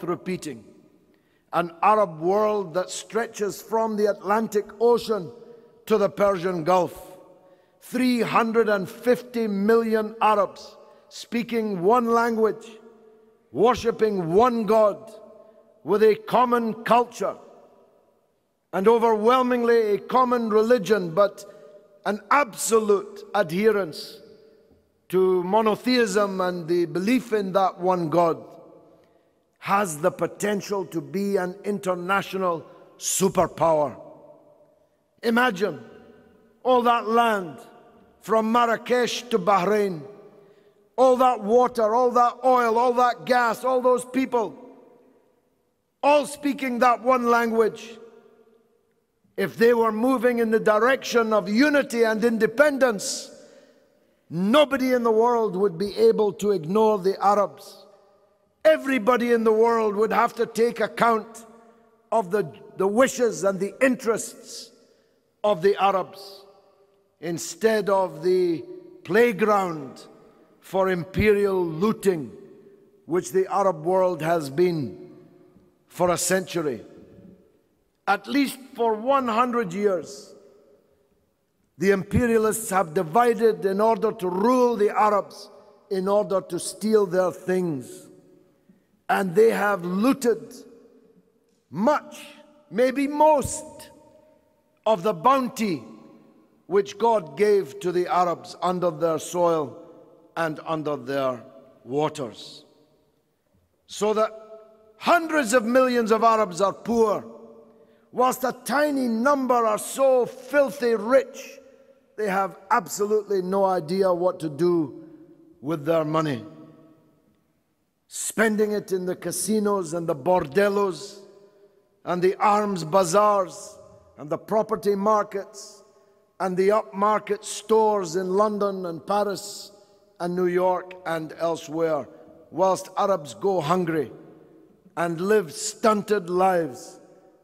worth repeating. An Arab world that stretches from the Atlantic Ocean to the Persian Gulf. 350 million Arabs speaking one language, worshipping one God, with a common culture and overwhelmingly a common religion, but an absolute adherence to monotheism and the belief in that one God, has the potential to be an international superpower. Imagine all that land from Marrakesh to Bahrain, all that water, all that oil, all that gas, all those people, all speaking that one language. If they were moving in the direction of unity and independence, nobody in the world would be able to ignore the Arabs. Everybody in the world would have to take account of the wishes and the interests of the Arabs, instead of the playground for imperial looting, which the Arab world has been for a century. At least for 100 years, the imperialists have divided in order to rule the Arabs, in order to steal their things. And they have looted much, maybe most, of the bounty which God gave to the Arabs under their soil and under their waters. So that hundreds of millions of Arabs are poor, whilst a tiny number are so filthy rich, they have absolutely no idea what to do with their money. Spending it in the casinos and the bordellos and the arms bazaars and the property markets and the upmarket stores in London and Paris and New York and elsewhere, whilst Arabs go hungry and live stunted lives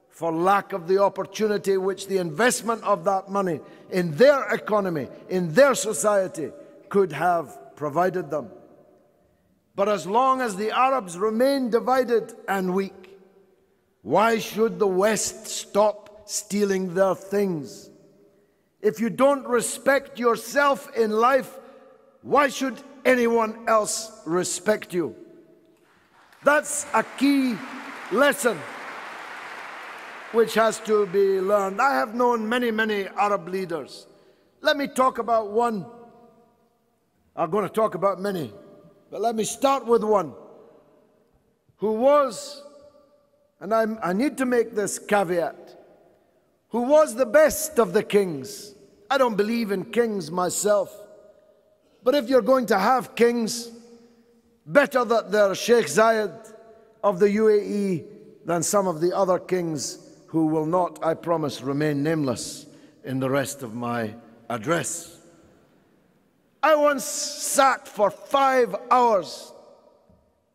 for lack of the opportunity which the investment of that money in their economy, in their society, could have provided them. But as long as the Arabs remain divided and weak, why should the West stop stealing their things? If you don't respect yourself in life, why should anyone else respect you? That's a key lesson which has to be learned. I have known many, many Arab leaders. Let me talk about one. I'm going to talk about many, but let me start with one who was, and I need to make this caveat, who was the best of the kings. I don't believe in kings myself, but if you're going to have kings, better that they're Sheikh Zayed of the UAE than some of the other kings who will not, I promise, remain nameless in the rest of my address. I once sat for 5 hours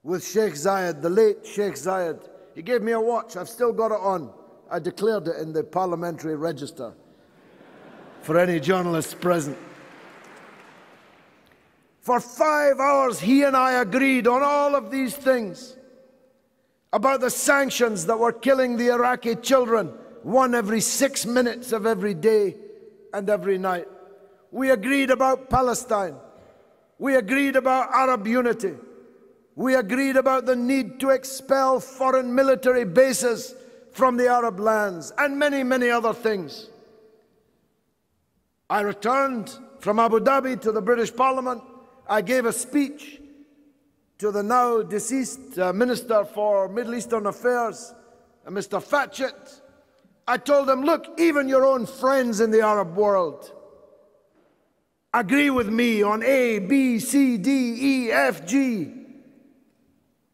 with Sheikh Zayed, the late Sheikh Zayed. He gave me a watch. I've still got it on. I declared it in the parliamentary register for any journalists present. For 5 hours, he and I agreed on all of these things, about the sanctions that were killing the Iraqi children, one every 6 minutes of every day and every night. We agreed about Palestine. We agreed about Arab unity. We agreed about the need to expel foreign military bases from the Arab lands, and many, many other things. I returned from Abu Dhabi to the British Parliament. I gave a speech to the now deceased Minister for Middle Eastern Affairs, Mr. Fatchett. I told him, look, even your own friends in the Arab world agree with me on A, B, C, D, E, F, G.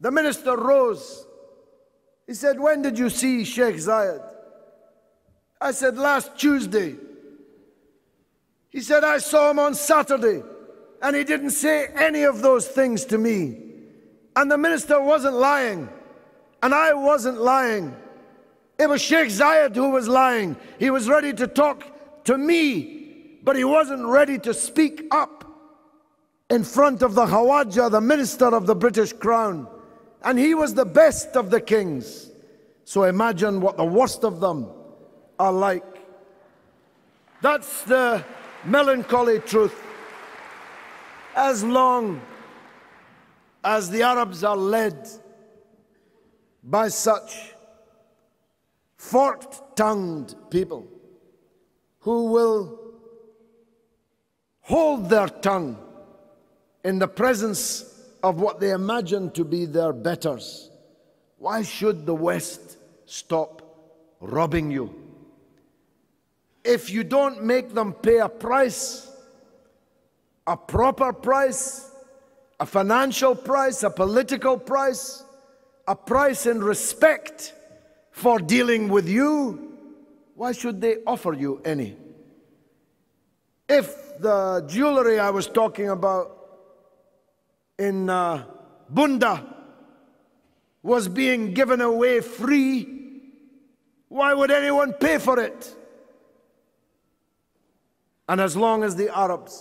The minister rose. He said, when did you see Sheikh Zayed? I said, last Tuesday. He said, I saw him on Saturday, and he didn't say any of those things to me. And the minister wasn't lying, and I wasn't lying. It was Sheikh Zayed who was lying. He was ready to talk to me, but he wasn't ready to speak up in front of the Khawaja, the minister of the British Crown, And he was the best of the kings. So imagine what the worst of them are like. That's the melancholy truth. As long as the Arabs are led by such forked-tongued people who will hold their tongue in the presence of what they imagine to be their betters, why should the West stop robbing you? If you don't make them pay a price, a proper price, a financial price, a political price, a price in respect for dealing with you, why should they offer you any? If the jewelry I was talking about in Bunda was being given away free, why would anyone pay for it? And as long as the Arabs